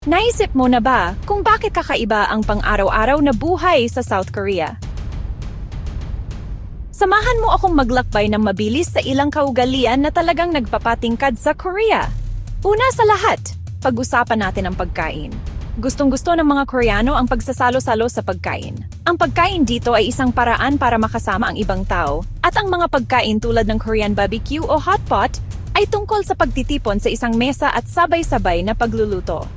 Naisip mo na ba kung bakit kakaiba ang pang-araw-araw na buhay sa South Korea? Samahan mo akong maglakbay ng mabilis sa ilang kaugalian na talagang nagpapatingkad sa Korea. Una sa lahat, pag-usapan natin ang pagkain. Gustong-gusto ng mga Koreano ang pagsasalo-salo sa pagkain. Ang pagkain dito ay isang paraan para makasama ang ibang tao, at ang mga pagkain tulad ng Korean barbecue o hot pot ay tungkol sa pagtitipon sa isang mesa at sabay-sabay na pagluluto.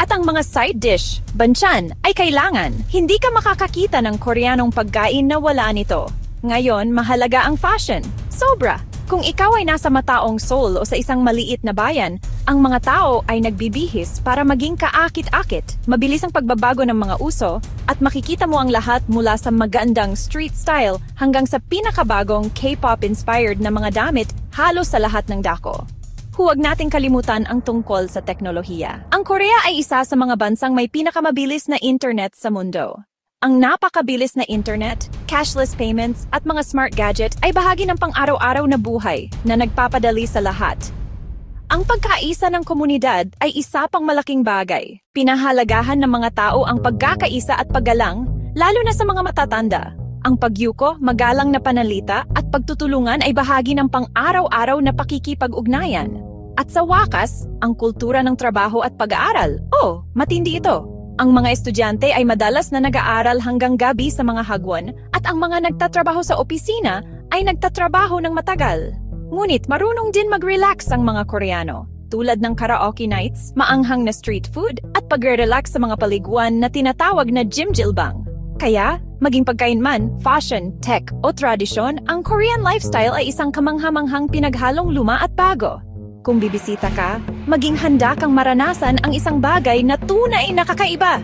At ang mga side dish, banchan, ay kailangan. Hindi ka makakakita ng Koreanong pagkain na wala nito. Ngayon, mahalaga ang fashion. Sobra! Kung ikaw ay nasa mataong Seoul o sa isang maliit na bayan, ang mga tao ay nagbibihis para maging kaakit-akit. Mabilis ang pagbabago ng mga uso at makikita mo ang lahat mula sa magandang street style hanggang sa pinakabagong K-pop inspired na mga damit halos sa lahat ng dako. Huwag nating kalimutan ang tungkol sa teknolohiya. Ang Korea ay isa sa mga bansang may pinakamabilis na internet sa mundo. Ang napakabilis na internet, cashless payments at mga smart gadget ay bahagi ng pang-araw-araw na buhay na nagpapadali sa lahat. Ang pagkaisa ng komunidad ay isa pang malaking bagay. Pinahalagahan ng mga tao ang pagkakaisa at paggalang, lalo na sa mga matatanda. Ang pagyuko, magalang na panalita at pagtutulungan ay bahagi ng pang-araw-araw na pakikipag-ugnayan. At sa wakas, ang kultura ng trabaho at pag-aaral. Matindi ito. Ang mga estudyante ay madalas na nag-aaral hanggang gabi sa mga hagwon at ang mga nagtatrabaho sa opisina ay nagtatrabaho ng matagal. Ngunit marunong din mag-relax ang mga Koreano, tulad ng karaoke nights, maanghang na street food at pagre-relax sa mga paliguan na tinatawag na jjimjilbang. Kaya, maging pagkain man, fashion, tech o tradisyon, ang Korean lifestyle ay isang kamangha-manghang pinaghalong luma at bago. Kung bibisita ka, maging handa kang maranasan ang isang bagay na tunay na kakaiba.